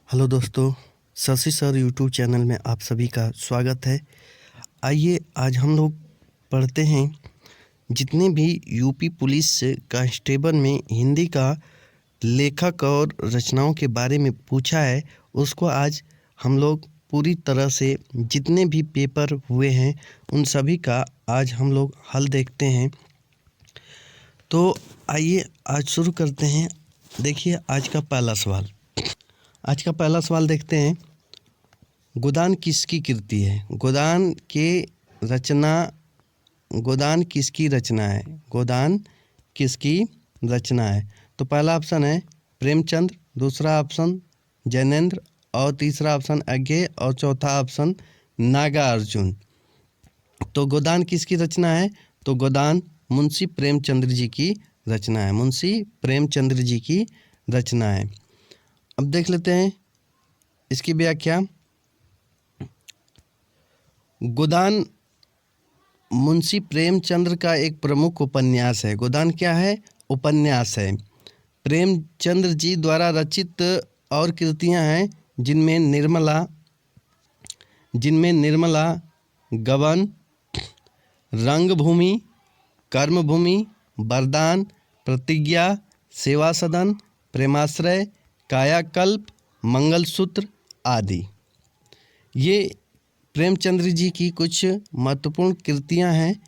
Hello दोस्तों, Shashi sir YouTube channel में आप सभी का स्वागत है। आइए आज हम लोग पढ़ते हैं जितने भी यूपी पुलिस कांस्टेबल में हिंदी का लेखक और रचनाओं के बारे में पूछा है, उसको आज हम लोग पूरी तरह से जितने भी पेपर हुए हैं उन सभी का आज हम लोग हल देखते हैं। तो आइए आज शुरू करते हैं। देखिए आज का पहला सवाल देखते हैं। गोदान किसकी कृति है? गोदान किसकी रचना है? गोदान किसकी रचना है? तो पहला ऑप्शन है प्रेमचंद, दूसरा ऑप्शन जैनेन्द्र और तीसरा ऑप्शन अज्ञेय और चौथा ऑप्शन नागार्जुन। तो गोदान किसकी रचना है? तो गोदान मुंशी प्रेमचंद्र जी की रचना है। मुंशी प्रेमचंद्र जी की रचना है। अब देख लेते हैं इसकी व्याख्या। गोदान मुंशी प्रेमचंद्र का एक प्रमुख उपन्यास है। गोदान क्या है? उपन्यास है। प्रेमचंद्र जी द्वारा रचित और कृतियां हैं जिनमें निर्मला, गबन, रंगभूमि, कर्मभूमि, वरदान, प्रतिज्ञा, सेवा सदन, प्रेमाश्रय, कायाकल्प, मंगलसूत्र आदि। ये प्रेमचंद्र जी की कुछ महत्वपूर्ण कृतियां हैं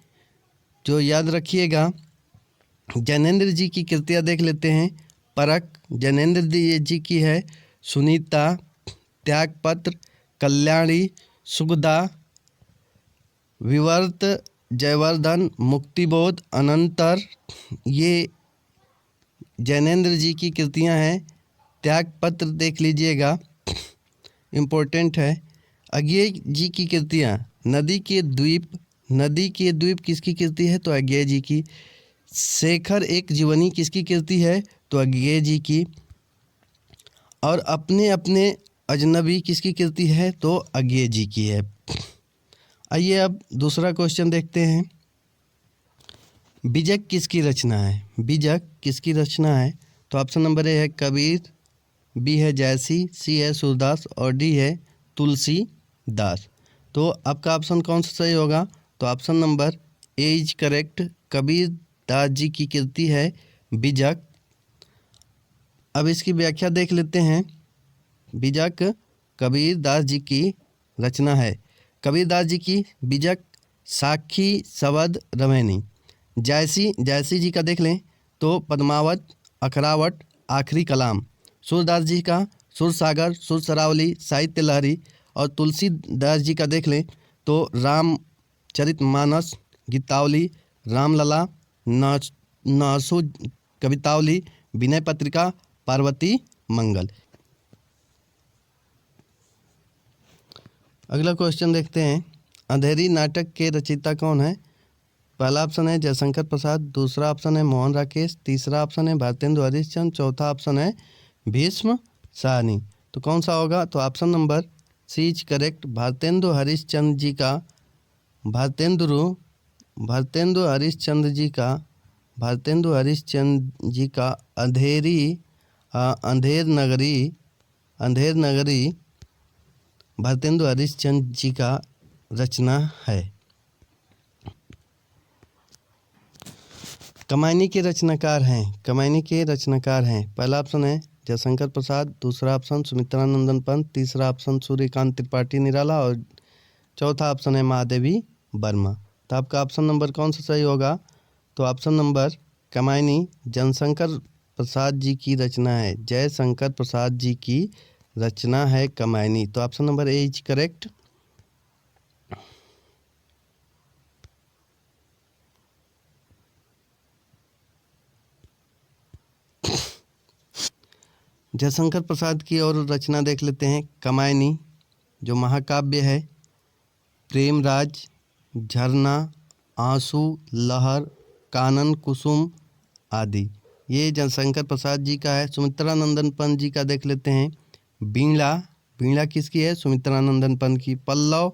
जो याद रखिएगा। जैनेन्द्र जी की कृतियां देख लेते हैं। परख जैनेन्द्र जी की है। सुनीता, त्यागपत्र, कल्याणी, सुगदा, विवर्त, जयवर्धन, मुक्तिबोध, अनंतर, ये जैनेन्द्र जी की कृतियां हैं। त्यागपत्र देख लीजिएगा, इम्पोर्टेंट है। अज्ञेय जी की कृतियाँ नदी के द्वीप किसकी कृति है? तो अज्ञेय जी की। शेखर एक जीवनी किसकी कृति है? तो अज्ञेय जी की। और अपने अपने अजनबी किसकी कृति है? तो अज्ञेय जी की है। आइए अब दूसरा क्वेश्चन देखते हैं। बीजक किसकी रचना है? बीजक किसकी रचना है? तो ऑप्शन नंबर ए है कबीर, बी है जयसी, सी है सूरदास और डी है तुलसीदास। तो आपका ऑप्शन कौन सा सही होगा? तो option number A is correct. Kabir Das ji की कृति है बीजक। अब इसकी व्याख्या देख लेते हैं। बीजक कबीर दास जी की रचना है। कबीर दास जी की बीजक साखी, शबद, रमैनी। जयसी जी का देख लें तो पद्मावत, अखरावट, आखिरी कलाम। सूरदास जी का सुरसागर, सुरसरावली, साहित्य लहरी। और तुलसीदास जी का देख लें तो रामचरितमानस, गीतावली, रामलला, नासु कवितावली, विनय पत्रिका, पार्वती मंगल। अगला क्वेश्चन देखते हैं। अंधेरी नाटक के रचयिता कौन है? पहला ऑप्शन है जयशंकर प्रसाद, दूसरा ऑप्शन है मोहन राकेश, तीसरा ऑप्शन है भारतेंदु हरिश्चंद्र, चौथा ऑप्शन है भीष्म साहनी। तो कौन सा होगा? तो option number C is correct. Bharatendu Harishchandra ji का अंधेर नगरी भारतेंदु हरिश्चंद्र जी का रचना है। कमायनी के रचनाकार हैं। पहला ऑप्शन है जयशंकर प्रसाद, दूसरा ऑप्शन सुमित्रानंदन पंत, तीसरा ऑप्शन सूर्यकांत त्रिपाठी निराला और चौथा ऑप्शन है महादेवी वर्मा। तो आपका ऑप्शन नंबर कौन सा सही होगा? तो ऑप्शन नंबर कमायनी जयशंकर प्रसाद जी की रचना है। जयशंकर प्रसाद जी की रचना है कमायनी। तो option number A is correct. Jaishankar Prasad की और रचना देख लेते हैं। कमायनी जो महाकाव्य है, प्रेमराज, झरना, आंसू, लहर, कानन कुसुम आदि, ये जयशंकर प्रसाद जी का है। सुमित्रानंदन पंत जी का देख लेते हैं। वीणा किसकी है? सुमित्रानंदन पंत की। पल्लव,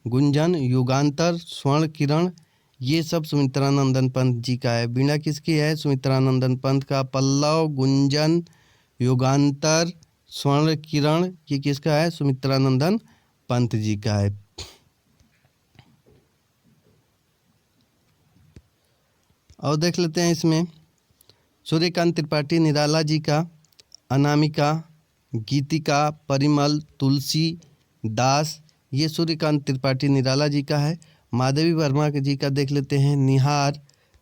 गुंजन, युगांतर, स्वर्ण किरण, ये सब सुमित्रानंदन पंत जी का है। वीणा किसकी है? सुमित्रानंदन पंत का। पल्लव, गुंजन, युगांतर, स्वर्ण किरण ये किसका है? सुमित्रानंदन पंत जी का है। और देख लेते हैं इसमें सूर्यकांत त्रिपाठी निराला जी का, अनामिका, गीतिका, परिमल, तुलसी दास ये सूर्यकांत त्रिपाठी निराला जी का है। महादेवी वर्मा जी का देख लेते हैं, निहार,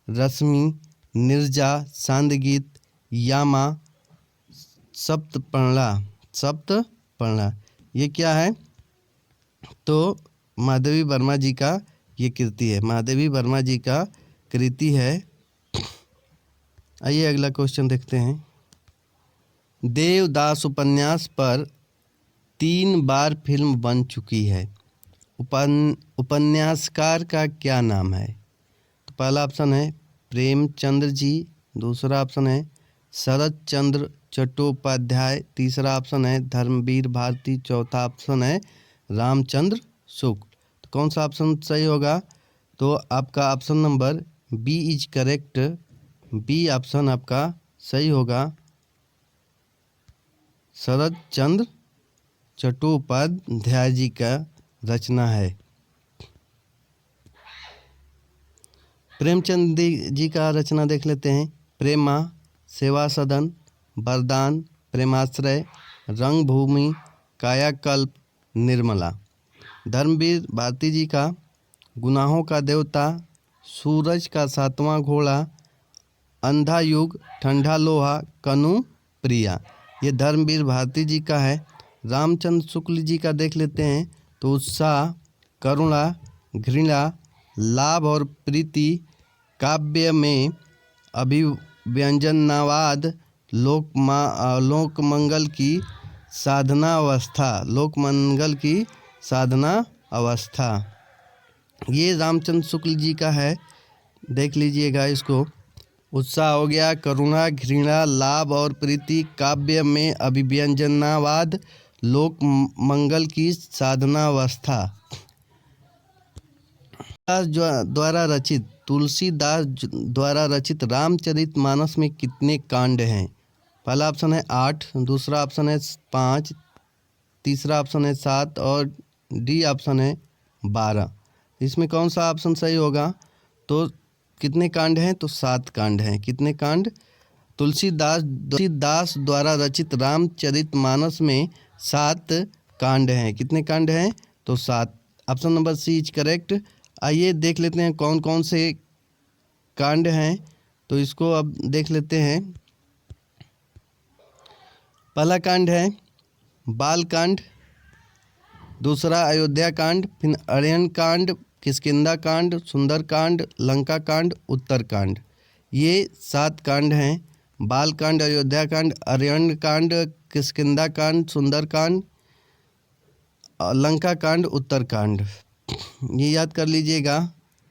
रश्मि, निर्जा, सांदगीत, यामा, सप्तपर्णा ये क्या है? तो महादेवी वर्मा जी का ये कृति है, महादेवी वर्मा जी का कृति है। आइए अगला क्वेश्चन देखते हैं। देवदास उपन्यास पर 3 बार फिल्म बन चुकी है, उपन्यासकार का क्या नाम है? तो पहला ऑप्शन है प्रेमचंद्र जी, दूसरा ऑप्शन है शरद चंद्र चट्टोपाध्याय, तीसरा ऑप्शन है धर्मवीर भारती, चौथा ऑप्शन है रामचंद्र शुक्ल। तो कौन सा ऑप्शन सही होगा? तो आपका option number B is correct, B option आपका सही होगा, शरद चंद्र चट्टोपाध्याय जी का रचना है। प्रेमचंद जी का रचना देख लेते हैं। प्रेमा, सेवा सदन, वरदान, प्रेमाश्रय, रंगभूमि, कायाकल्प, निर्मला। धर्मवीर भारती जी का गुनाहों का देवता, सूरज का 7वां घोड़ा, अंधा युग, ठंडा लोहा, कनु प्रिया ये धर्मवीर भारती जी का है। रामचंद्र शुक्ल जी का देख लेते हैं। तो उत्साह, करुणा, घृणा, लाभ और प्रीति, काव्य में अभिव्यंजनावाद, लोकमंगल की साधना अवस्था ये रामचंद्र शुक्ल जी का है। देख लीजिएगा इसको। उत्साह हो गया, करुणा, घृणा, लाभ और प्रीति, काव्य में अभिव्यंजनावाद, लोक मंगल की साधनावस्था। तुलसीदास द्वारा रचित रामचरितमानस में कितने कांड हैं? पहला ऑप्शन है 8, दूसरा ऑप्शन है 5, तीसरा ऑप्शन है 7 और डी ऑप्शन है 12। इसमें कौन सा ऑप्शन सही होगा? तो कितने कांड हैं? तो 7 कांड हैं। कितने कांड? तुलसीदास द्वारा रचित रामचरितमानस में 7 कांड हैं। कितने कांड हैं? तो 7। Option number C is correct. आइए देख लेते हैं कौन कौन से कांड हैं। तो इसको अब देख लेते हैं। पहला कांड है बाल कांड, दूसरा अयोध्या कांड, फिर अरण्य कांड, किष्किंधा कांड, सुंदर कांड, लंका कांड, उत्तर कांड। ये 7 कांड हैं। बाल कांड, अयोध्या कांड, अरण्य कांड, किष्किंधा कांड, सुंदर कांड, लंका कांड, उत्तर कांड। ये याद कर लीजिएगा।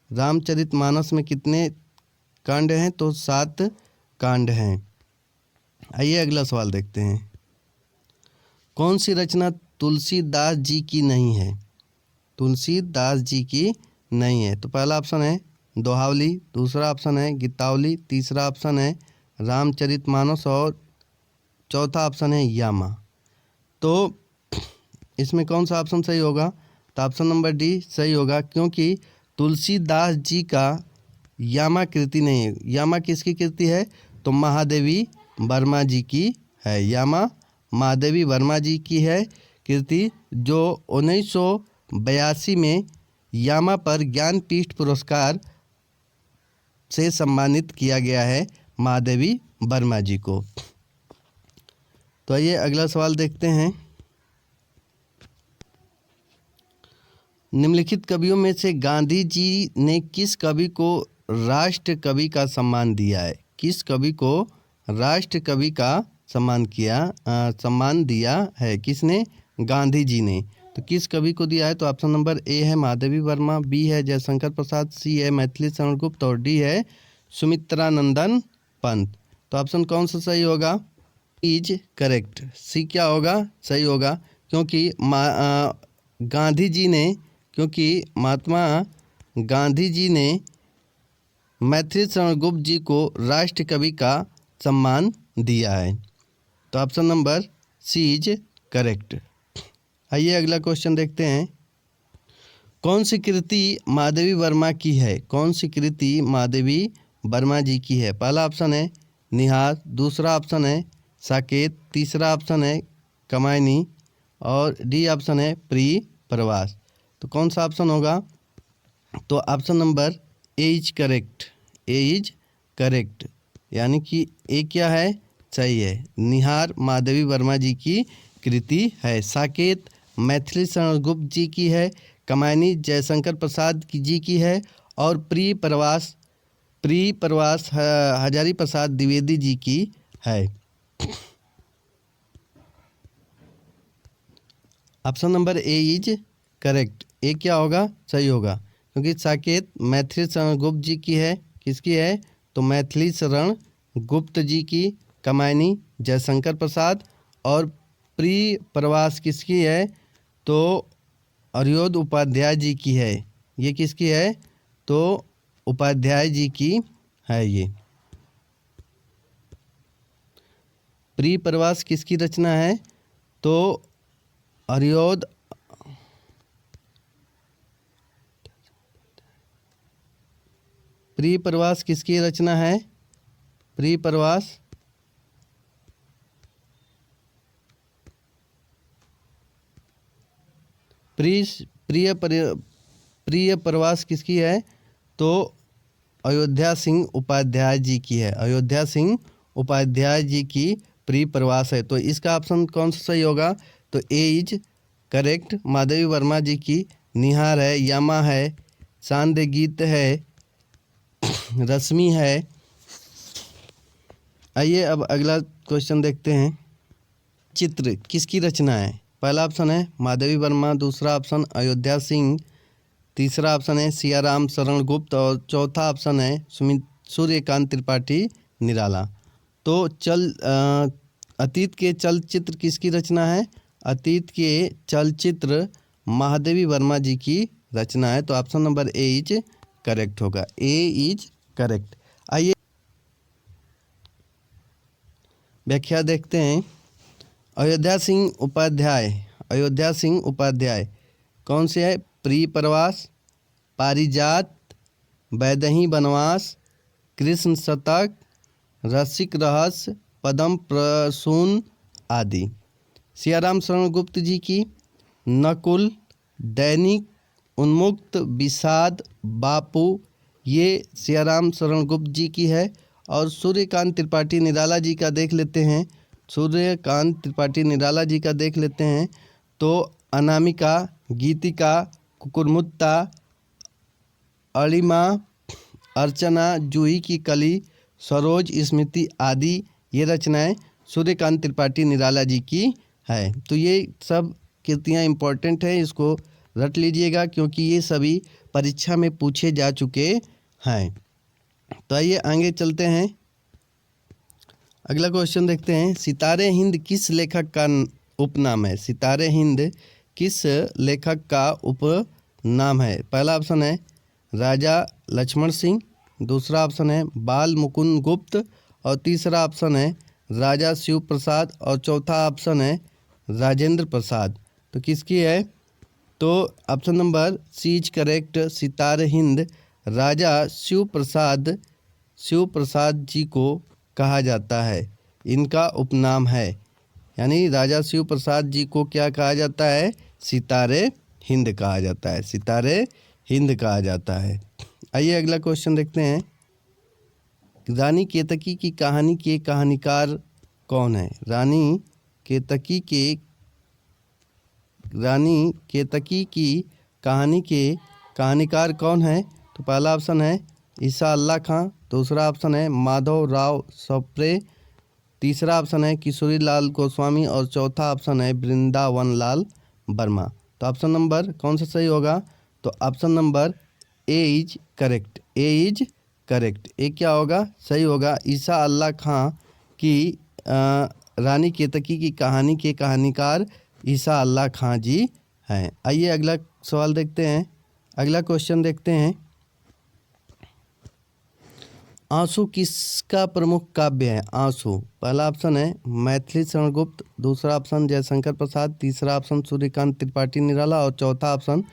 रामचरितमानस में कितने कांड हैं? तो 7 कांड हैं। आइए अगला सवाल देखते हैं। कौन सी रचना तुलसीदास जी की नहीं है? तुलसीदास जी की नहीं है। तो पहला ऑप्शन है दोहावली, दूसरा ऑप्शन है गीतावली, तीसरा ऑप्शन है रामचरितमानस और चौथा ऑप्शन है यामा। तो इसमें कौन सा ऑप्शन सही होगा? तो ऑप्शन नंबर डी सही होगा, क्योंकि तुलसीदास जी का यामा कृति नहीं है। यामा किसकी कृति है? तो महादेवी वर्मा जी की है। यामा महादेवी वर्मा जी की है कृति, जो 1982 में यामा पर ज्ञानपीठ पुरस्कार से सम्मानित किया गया है महादेवी वर्मा जी को। तो आइए अगला सवाल देखते हैं। निम्नलिखित कवियों में से गांधी जी ने किस कवि को राष्ट्र कवि का सम्मान दिया है? किस कवि को राष्ट्र कवि का सम्मान दिया है? किसने? गांधी जी ने। तो किस कवि को दिया है? तो ऑप्शन नंबर ए है महादेवी वर्मा, बी है जयशंकर प्रसाद, सी है मैथिली शरण गुप्त और डी है सुमित्रानंदन पंत। तो ऑप्शन कौन सा सही होगा? इज करेक्ट, सी क्या होगा? सही होगा, क्योंकि महात्मा गांधी जी ने मैथिली शरण गुप्त जी को राष्ट्र कवि का सम्मान दिया है। तो option number C is correct. आइए अगला क्वेश्चन देखते हैं। कौन सी कृति महादेवी वर्मा की है? कौन सी कृति महादेवी वर्मा जी की है? पहला ऑप्शन है निहार, दूसरा ऑप्शन है साकेत, तीसरा ऑप्शन है कामायनी और डी ऑप्शन है प्रिय प्रवास। तो कौन सा ऑप्शन होगा? तो option number A is correct. A is correct यानी कि ए क्या है? सही है। निहार महादेवी वर्मा जी की कृति है। साकेत मैथिली शरण गुप्त जी की है। कामायनी जयशंकर प्रसाद जी की है और प्रिय प्रवास हजारी प्रसाद द्विवेदी जी की है। Option number A is correct. ए क्या होगा? सही होगा, क्योंकि साकेत मैथिली शरण गुप्त जी की है। किसकी है? तो मैथिली शरण गुप्त जी की। कामायनी जयशंकर प्रसाद और प्रिय प्रवास किसकी है? तो अरियोध उपाध्याय जी की है। ये किसकी है? तो उपाध्याय जी की है। ये प्रिय प्रवास किसकी रचना है? तो अरियोध प्रिय प्रवास किसकी रचना है? प्रिय प्रवास प्रिय प्रवास किसकी है? तो अयोध्या सिंह उपाध्याय जी की है। अयोध्या सिंह उपाध्याय जी की प्रिय प्रवास है। तो इसका ऑप्शन कौन सा सही होगा? तो ए इज करेक्ट। महादेवी वर्मा जी की निहार है, यामा है, चांद गीत है, रश्मि है। आइए अब अगला क्वेश्चन देखते हैं। चित्र किसकी रचना है? पहला ऑप्शन है महादेवी वर्मा, दूसरा ऑप्शन अयोध्या सिंह, तीसरा ऑप्शन है सियाराम शरण गुप्त और चौथा ऑप्शन है सूर्यकांत त्रिपाठी निराला। तो अतीत के चलचित्र किसकी रचना है? अतीत के चलचित्र महादेवी वर्मा जी की रचना है। तो option number A is correct होगा। ए इज करेक्ट। आइए व्याख्या देखते हैं। अयोध्या सिंह उपाध्याय कौन से है? प्रिय प्रवास, पारिजात, वैदेही वनवास, कृष्ण शतक, रसिक रहस्य, पद्म प्रसून आदि। सियाराम शरण गुप्त जी की नकुल, दैनिक, उन्मुक्त, विषाद, बापू, ये सियाराम शरण गुप्त जी की है। और सूर्यकांत त्रिपाठी निराला जी का देख लेते हैं। सूर्यकांत त्रिपाठी निराला जी का देख लेते हैं। तो अनामिका, गीतिका, कुकुरमुत्ता, अलिमा, अर्चना, जूही की कली, सरोज, स्मृति आदि ये रचनाएं सूर्यकांत त्रिपाठी निराला जी की है। तो ये सब कृतियाँ इम्पोर्टेंट हैं, इसको रट लीजिएगा क्योंकि ये सभी परीक्षा में पूछे जा चुके हैं। तो आइए आगे चलते हैं। अगला क्वेश्चन देखते हैं। सितारे हिंद किस लेखक का उपनाम है? सितारे हिंद किस लेखक का उपनाम है? पहला ऑप्शन है राजा लक्ष्मण सिंह, दूसरा ऑप्शन है बाल मुकुंद गुप्त और तीसरा ऑप्शन है राजा शिव प्रसाद और चौथा ऑप्शन है राजेंद्र प्रसाद। तो किसकी है? तो option number C is correct. Sitare Hind राजा शिव प्रसाद जी को कहा जाता है, इनका उपनाम है। यानी राजा शिव प्रसाद जी को क्या कहा जाता है? सितारे हिंद कहा जाता है। सितारे हिंद कहा जाता है। आइए अगला क्वेश्चन देखते हैं। रानी केतकी की कहानी के कहानीकार कौन है? रानी केतकी की कहानी के कहानीकार कौन है? तो पहला ऑप्शन है ईसा अल्लाह खां, दूसरा ऑप्शन है माधव राव सप्रे, तीसरा ऑप्शन है किशोरी लाल गोस्वामी और चौथा ऑप्शन है वृंदावन लाल वर्मा। तो ऑप्शन नंबर कौन सा सही होगा? तो option number A is correct. A is correct. ए क्या होगा? सही होगा। ईसा अल्लाह खां की रानी केतकी की कहानी के कहानीकार ईसा अल्लाह खां जी हैं। आइए अगला सवाल देखते हैं। अगला क्वेश्चन देखते हैं। आंसू किसका प्रमुख काव्य है? आंसू, पहला ऑप्शन है मैथिली शरण गुप्त, दूसरा ऑप्शन जयशंकर प्रसाद, तीसरा ऑप्शन सूर्यकांत त्रिपाठी निराला और चौथा ऑप्शन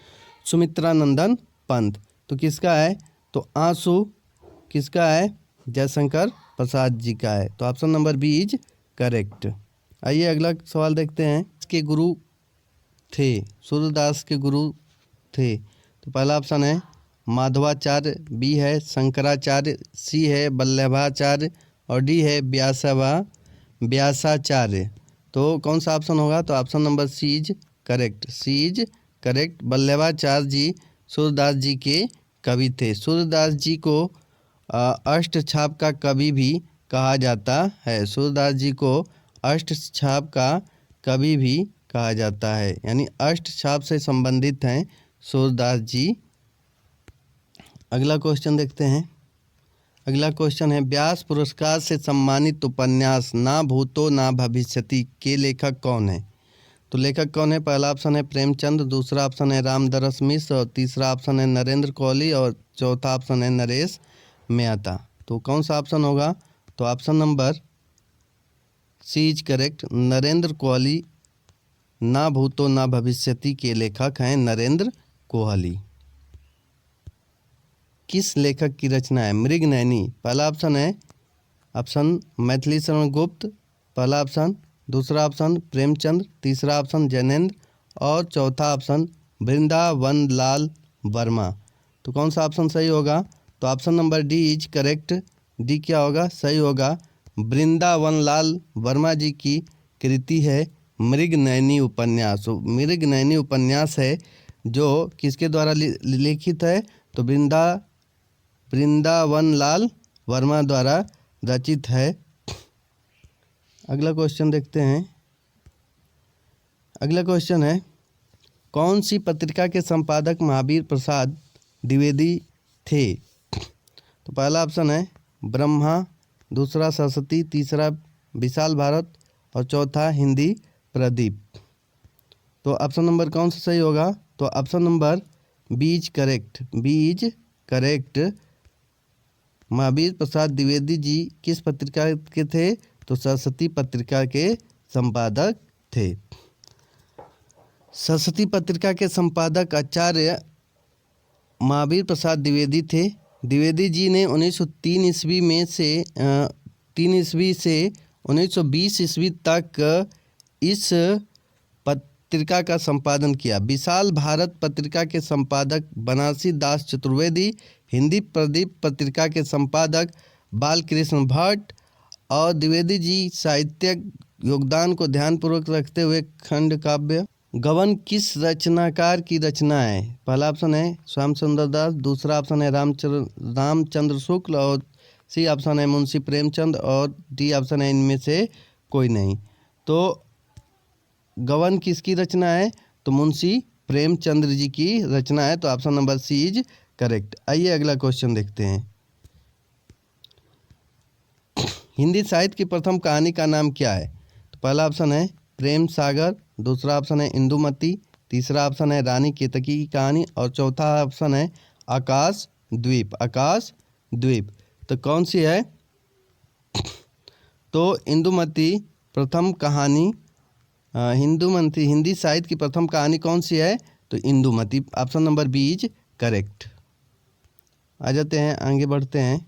सुमित्रा नंदन पंत। तो किसका है? तो आंसू किसका है? जयशंकर प्रसाद जी का है। तो option number B is correct. आइए अगला सवाल देखते हैं। इसके गुरु थे, सूरदास के गुरु थे। तो पहला ऑप्शन है माधवाचार्य, बी है शंकराचार्य, सी है वल्लभाचार्य और डी है व्यासाचार्य। तो कौन सा ऑप्शन होगा? तो option number C is correct, C is correct. Vallabhacharya ji Surdas ji के कवि थे। सूरदास जी को अष्टछाप का कवि भी कहा जाता है। सूरदास जी को अष्टछाप का कवि भी कहा जाता है, यानी अष्टछाप से संबंधित हैं सूरदास जी। अगला क्वेश्चन देखते हैं। अगला क्वेश्चन है व्यास पुरस्कार से सम्मानित उपन्यास ना भूतो ना भविष्यति के लेखक कौन है? तो लेखक कौन है? पहला ऑप्शन है प्रेमचंद, दूसरा ऑप्शन है रामदरस मिश्र और तीसरा ऑप्शन है नरेंद्र कोहली और चौथा ऑप्शन है नरेश मेहता। तो कौन सा ऑप्शन होगा? तो option number C is correct, Narendra Kohli. ना भूतो ना भविष्यति के लेखक हैं नरेंद्र कोहली। किस लेखक की रचना है? मृगनयनी, पहला ऑप्शन है ऑप्शन मैथिली शरण गुप्त, पहला ऑप्शन, दूसरा ऑप्शन प्रेमचंद, तीसरा ऑप्शन जैनेन्द्र और चौथा ऑप्शन वृंदावन लाल वर्मा। तो कौन सा ऑप्शन सही होगा? तो option number D is correct. D क्या होगा? सही होगा। वृंदावन लाल वर्मा जी की कृति है मृगनयनी उपन्यास। मृगनयनी उपन्यास है जो किसके द्वारा लिखित है? तो वृंदावन लाल वर्मा द्वारा रचित है। अगला क्वेश्चन देखते हैं। अगला क्वेश्चन है कौन सी पत्रिका के संपादक महावीर प्रसाद द्विवेदी थे? तो पहला ऑप्शन है ब्रह्मा, दूसरा सरस्वती, तीसरा विशाल भारत और चौथा हिंदी प्रदीप। तो ऑप्शन नंबर कौन सा सही होगा? तो option number B is correct, B is correct. Mahavir Prasad Dwivedi ji किस पत्रिका के थे? तो सरस्वती पत्रिका के संपादक थे। सरस्वती पत्रिका के संपादक आचार्य महावीर प्रसाद द्विवेदी थे। द्विवेदी जी ने 1903 ईस्वी में से 3 ईस्वी से 1920 ईस्वी तक इस पत्रिका का संपादन किया। विशाल भारत पत्रिका के संपादक बनारसी दास चतुर्वेदी, हिंदी प्रदीप पत्रिका के संपादक बालकृष्ण भट्ट और द्विवेदी जी साहित्यिक योगदान को ध्यानपूर्वक रखते हुए खंड काव्य गबन किस रचनाकार की रचना है? पहला ऑप्शन है श्याम सुंदर दास, दूसरा ऑप्शन है रामचंद्र शुक्ल और सी ऑप्शन है मुंशी प्रेमचंद और डी ऑप्शन है इनमें से कोई नहीं। तो गबन किसकी रचना है? तो मुंशी प्रेमचंद्र जी की रचना है। तो option number C is correct. आइए अगला क्वेश्चन देखते हैं। हिंदी साहित्य की प्रथम कहानी का नाम क्या है? तो पहला ऑप्शन है प्रेम सागर, दूसरा ऑप्शन है इंदुमती, तीसरा ऑप्शन है रानी केतकी की कहानी और चौथा ऑप्शन है आकाश द्वीप। आकाश द्वीप तो कौन सी है? तो इंदुमती प्रथम कहानी, हिंदी साहित्य की प्रथम कहानी कौन सी है? तो Indumati. Option number B is correct. आ जाते हैं, आगे बढ़ते हैं।